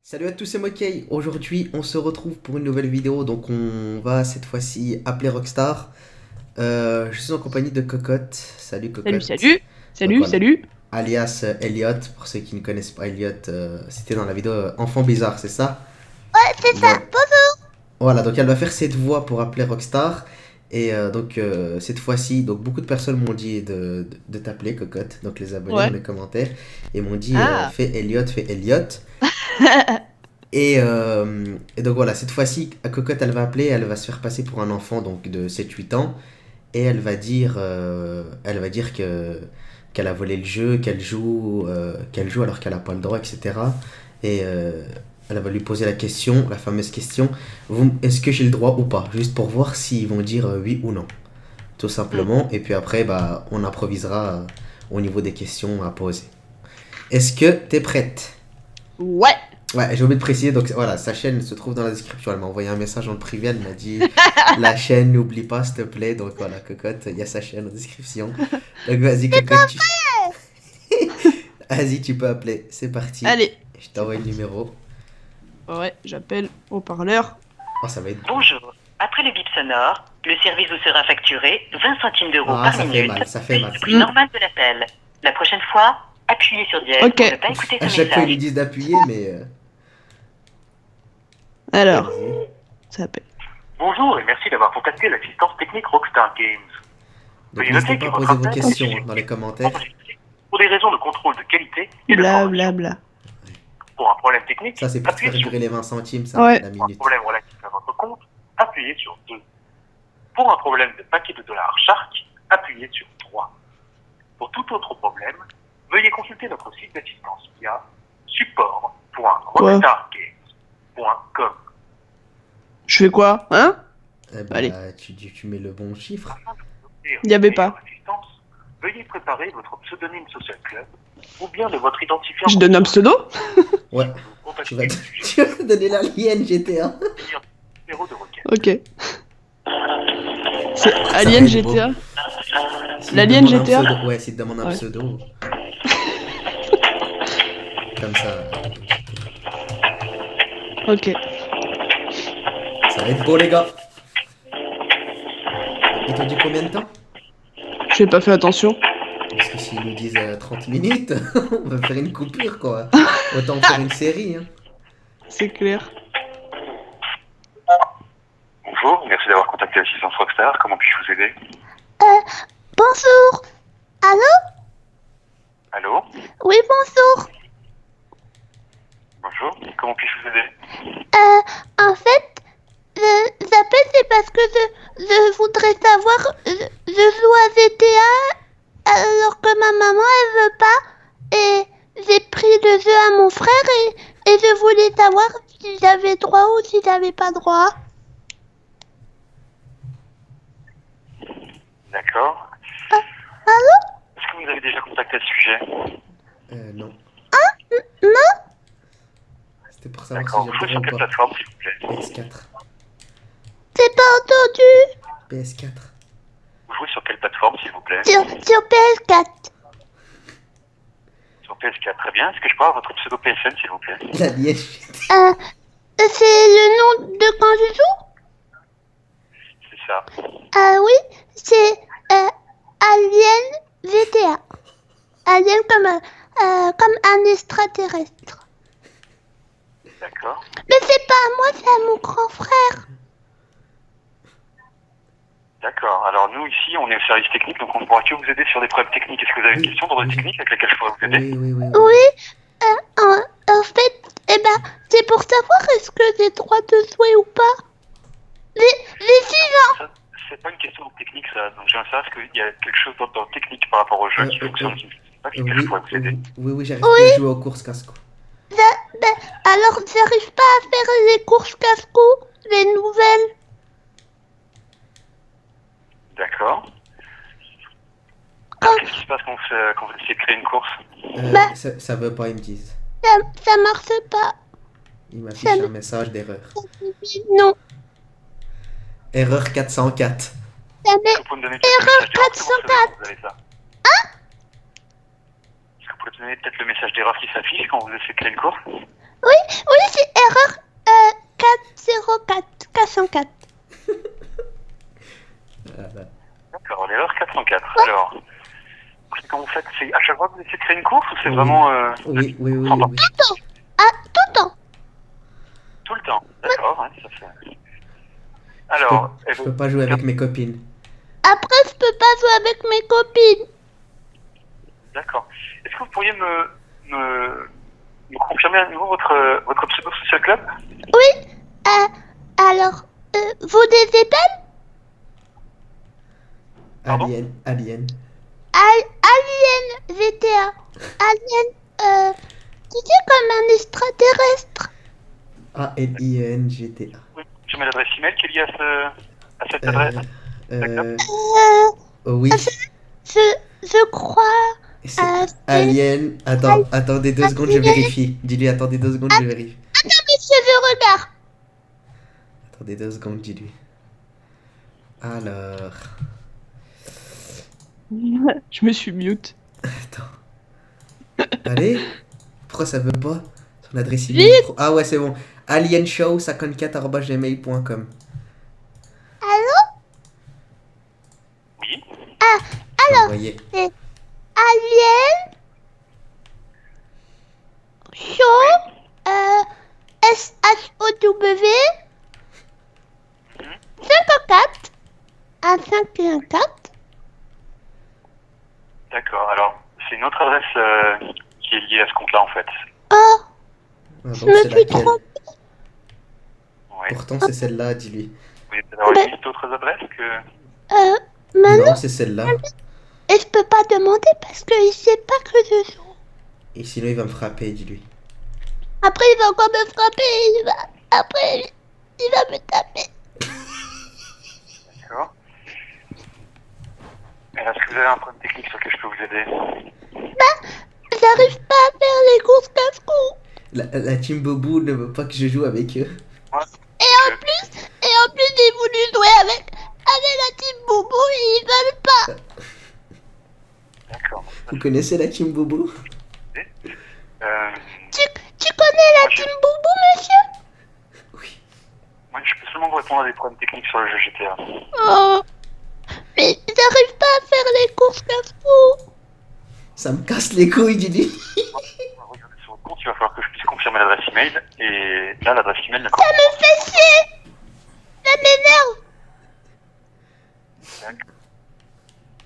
Salut à tous, c'est Mokey. Aujourd'hui, on se retrouve pour une nouvelle vidéo. Donc, on va cette fois-ci appeler Rockstar. Je suis en compagnie de Cocotte. Salut Salut, Cocotte. salut, Donc salut, voilà, salut. alias Elliot. Pour ceux qui ne connaissent pas Elliot, c'était dans la vidéo Enfant Bizarre, c'est ça? Ouais, c'est ça. Donc, voilà, donc elle va faire cette voix pour appeler Rockstar. Et cette fois-ci, donc beaucoup de personnes m'ont dit de t'appeler Cocotte. Donc les abonnés dans Ouais. les commentaires. Et m'ont dit Ah. fais Elliot, fais Elliot. Et donc voilà, cette fois-ci, à Cocotte, elle va appeler, elle va se faire passer pour un enfant donc de 7 8 ans. Et elle va dire qu'elle a volé le jeu, qu'elle joue alors qu'elle n'a pas le droit, etc. Et elle va lui poser la question, la fameuse question, est-ce que j'ai le droit ou pas? Juste pour voir s'ils vont dire oui ou non. Tout simplement. Et puis après, bah, on improvisera au niveau des questions à poser. Est-ce que t'es prête? Ouais. Ouais, j'ai oublié de préciser, donc voilà, sa chaîne se trouve dans la description. Elle m'a envoyé un message en privé, elle m'a dit la chaîne, n'oublie pas s'il te plaît. Donc voilà, Cocotte, il y a sa chaîne en description. Donc vas-y, Cocotte, vas-y, tu peux appeler, c'est parti. Allez. Je t'envoie le numéro. Ouais, j'appelle au parleur. Oh, ça va être. Bonjour. Après le bip sonore, le service vous sera facturé 20 centimes d'euros Ah, par ça fait minute, mal, ça fait mal. le prix normal de l'appel. La prochaine fois, appuyez sur dièse Ok. pour ne pas écouter À ce chaque fois, ils message. lui disent d'appuyer, mais. Alors, Vas-y. ça appelle. Bonjour et merci d'avoir contacté l'assistance technique Rockstar Games. Donc Veuillez n'hésitez noter pas que à votre poser vos appel questions est dans les commentaires. enregistré pour des raisons de contrôle de qualité et de Bla formation. bla bla. Pour un problème technique, Ça, c'est pour appuyez faire sur durer les 20 centimes, ça, Ouais. la pour un minute. problème relatif à votre compte, appuyez sur 2. Pour un problème de paquet de dollars Shark, appuyez sur 3. Pour tout autre problème, veuillez consulter notre site d'assistance via support.rockstargames.com. Je fais quoi? Hein? Eh ben, Allez. tu mets le bon chiffre. Il y avait pas. Assistance, veuillez préparer votre pseudonyme Social Club ou bien de votre identifiant. Je donne un pseudo? Ouais, tu vas, tu vas donner l'alien GTA. Numéro de requête. Ok. C'est va Alien être GTA. S'il L'alien te demande un GTA? pseudo- Ouais, s'il te demande un Ouais. pseudo. Comme ça. Ok. Ça va être beau, les gars. Il te dit combien de temps? J'ai pas fait attention. Parce que s'ils nous disent 30 minutes, on va faire une coupure, quoi. Autant faire une série, hein. C'est clair. Bonjour, merci d'avoir contacté l'assistance Rockstar. Comment puis-je vous aider? Bonjour. Allô? Allô? Oui, bonjour. Bonjour, comment puis-je vous aider? En fait, j'appelle c'est parce que je voudrais savoir, je joue à GTA alors que ma maman elle veut pas et j'ai pris le jeu à mon frère et je voulais savoir si j'avais droit ou si j'avais pas droit. D'accord. Allô? Est-ce que vous avez déjà contacté à ce sujet? Non. Non? C'était pour savoir D'accord, si vous j'ai jouez le sur quelle droit ou plateforme, s'il vous plaît? pas. PS4. J'ai pas entendu. PS4. Vous jouez sur quelle plateforme, s'il vous plaît? Sur PS4. Sur PS4, très bien. Est-ce que je peux avoir votre pseudo PSN, s'il vous plaît? L'alien. C'est le nom de quand je joue? C'est ça. Oui, c'est Alien GTA. Alien comme un extraterrestre. D'accord. Mais c'est pas à moi, c'est à mon grand frère. D'accord. Alors nous, ici, on est au service technique, donc on ne pourra que vous aider sur des problèmes techniques. Est-ce que vous avez une Oui. question d'ordre technique avec laquelle je pourrais vous aider? Oui. Oui, en fait, c'est pour savoir est-ce que j'ai le droit de jouer ou pas. J'ai 6 ans. Ça, c'est pas une question technique, ça. Donc j'ai un savoir qu'il y a quelque chose d'ordre technique par rapport au jeu qui fonctionne. Je ne sais pas si je pourrais vous aider. Oui, j'arrive plus à jouer aux courses casco. Alors, j'arrive pas à faire les courses casse-cou, les nouvelles. D'accord. Alors, qu'est-ce qui se passe quand vous essayez de créer une course? Bah. Ça veut pas, ils me disent. Ça marche pas. Il m'affiche un message d'erreur. Non. Erreur 404. Ça Est-ce met que vous pouvez me donner peut-être le message d'erreur que vous recevez quand vous avez ça? Est-ce que vous pouvez me donner peut-être le message d'erreur qui s'affiche quand vous essayez de créer une course? Oui, c'est 404. Voilà. D'accord, l'erreur 404. Alors, quand vous faites, c'est à chaque fois que vous essayez de créer une course ou c'est Oui. vraiment Oui, oui, oui, Sans oui. Ah, tout le temps. tout le temps? D'accord, ouais, ça fait. Alors, Je peux pas jouer avec mes copines. Après, je peux pas jouer avec mes copines. d'accord. Est-ce que vous pourriez me confirmer à nouveau votre pseudo social club? Oui. Alors, vous des épelles? Pardon? Alien. Alien GTA. Alien, tu sais, comme un extraterrestre. Alien GTA. Oui. Je mets l'adresse email qui est liée à cette adresse. Oui. Je crois. C'est c'est- Alien. Attendez 2 secondes, je vérifie. Dis-lui, attendez 2 secondes, je vérifie. Attends, monsieur, je regarde. Attendez 2 secondes, dis-lui. Alors. Je me suis mute. Attends. Allez. Pourquoi ça veut pas? Son adresse email. Ah ouais, c'est bon. alienshow54@gmail.com. Oui. Envoyé. C'est Alien Show SHOW 54 1 5 et 1 4. D'accord. Alors, c'est une autre adresse qui est liée à ce compte-là en fait. Oh, Ah je bon, me c'est suis laquelle? trompée. Oui. Pourtant, c'est celle-là, dis-lui. Vous voulez peut-être avoir une liste d'autres adresses que. Maintenant, Non, c'est celle-là. et je peux pas demander parce qu'il sait pas que je joue. Et sinon, il va me frapper, dis-lui. Après, il va encore me frapper. Après, il va me taper. D'accord. Est-ce que vous avez un problème technique sur lequel je peux vous aider? J'arrive pas à faire les courses casse-cou. La team Bobou ne veut pas que je joue avec eux. Et en plus, j'ai voulu jouer avec la team Boubou et ils veulent pas. D'accord. Vous connaissez la team Bobou? Tu connais la team Boubou, monsieur? Oui. Moi, je peux seulement vous répondre à des problèmes techniques sur le jeu GTA. Oh, mais j'arrive pas à faire les courses casse-cou. Ça me casse les couilles, dis-lui. Regardez sur votre compte, il va falloir que je puisse confirmer l'adresse email. Et là, l'adresse email ne Ça me fait chier. Ça m'énerve.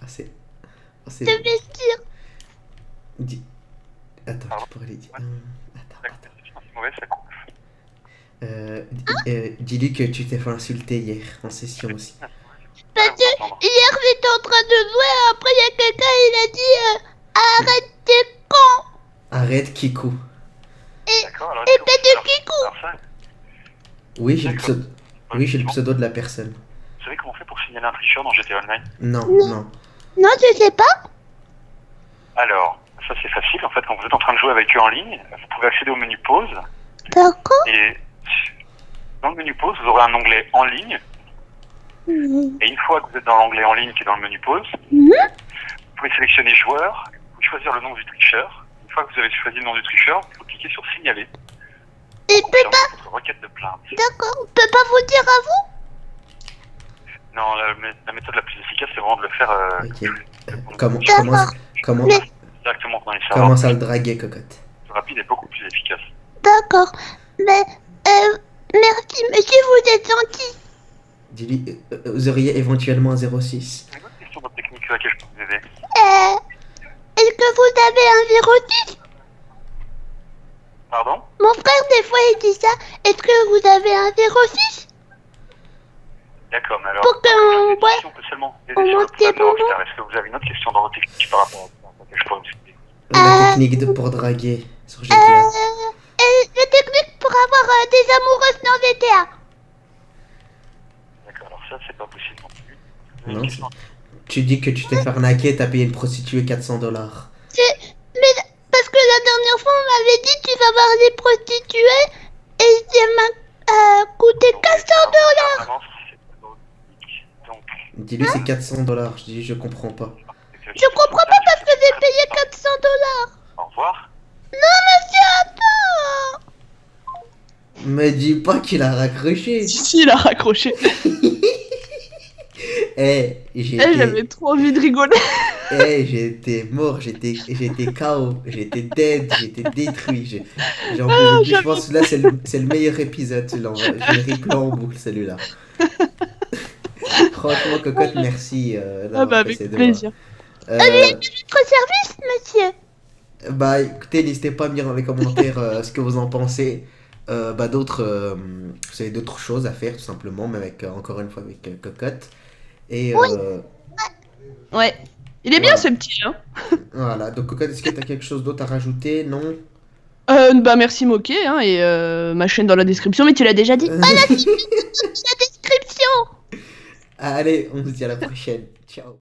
Ah, c'est... Oh, Je c'est... vais dire. Attends, Pardon? je pourrais lui dire... Attends. C'est mauvais, ça coupe. Dis-lui que tu t'es fait insulter hier, en session aussi. Parce que hier j'étais en train de jouer, après il y a quelqu'un, il a dit arrête tes cons. Arrête, Kikou. D'accord, alors. Et t'es de Kikou. Alors ça, Oui, j'ai le D'accord. pseudo... Oui, j'ai le pseudo de la personne. vous savez comment on fait pour signaler un tricheur dans GTA Online? Non, Non. non. Non, je sais pas. Alors, ça c'est facile. En fait, quand vous êtes en train de jouer avec eux en ligne, vous pouvez accéder au menu pause. D'accord. Et dans le menu pause, vous aurez un onglet en ligne. Et une fois que vous êtes dans l'onglet en ligne qui est dans le menu pause, vous pouvez sélectionner joueur, vous choisir le nom du tricheur. Une fois que vous avez choisi le nom du tricheur, vous cliquez sur signaler. Et peut Confirmer pas. votre requête de plainte. D'accord. Peut pas vous dire à vous. Non, la méthode la plus efficace, c'est vraiment de le faire Ok. Commence Mais- directement dans les serveurs. commence à le draguer, cocotte. Le rapide est beaucoup plus efficace. D'accord. Mais merci, monsieur, vous êtes gentil. Dis-lui, vous auriez éventuellement un 06. Une autre question de technique sur laquelle je peux vous aider. Est-ce que vous avez un 06? Pardon? Mon frère, des fois, il dit ça. Est-ce que vous avez un 06? D'accord, mais alors. Pour qu'on voit. On peut seulement aider on sur le monte les problème de Rockstar. bonbons. Est-ce que vous avez une autre question dans votre technique par rapport à laquelle je pourrais vous aider? La technique pour draguer sur GTA. Et la technique pour avoir des amoureuses dans GTA. D'accord, alors ça, c'est pas possible non plus. Non, tu dis que tu t'es fait arnaquer, t'as payé une prostituée $400. Mais parce que la dernière fois, on m'avait dit tu vas voir des prostituées et ça m'a coûté $400. Donc, Dis-lui c'est $400. Je dis je comprends pas. Je comprends pas parce que j'ai payé $400. Au revoir. Non, monsieur, attends. Me dis pas qu'il a raccroché. Si, il a raccroché. Eh, J'avais trop envie de rigoler. j'étais mort, j'étais KO, j'étais dead, j'étais détruit. J'en pouvais plus. Je pense que là, c'est le meilleur épisode. Celui-là. Je le replay en boucle, celui-là. Franchement, Cocotte, merci d'avoir fait avec ces devoirs. plaisir. Votre service, monsieur. Bah écoutez, n'hésitez pas à me dire dans les commentaires ce que vous en pensez. Vous avez d'autres choses à faire tout simplement, mais avec encore une fois avec Cocotte. Et Ouais. Il est bien Voilà. ce petit, hein. voilà, donc Cocotte, est-ce que tu as quelque chose d'autre à rajouter? Non? Bah merci Moquet, hein, et ma chaîne dans la description, mais tu l'as déjà dit. La description. Allez, on se dit à la prochaine. Ciao.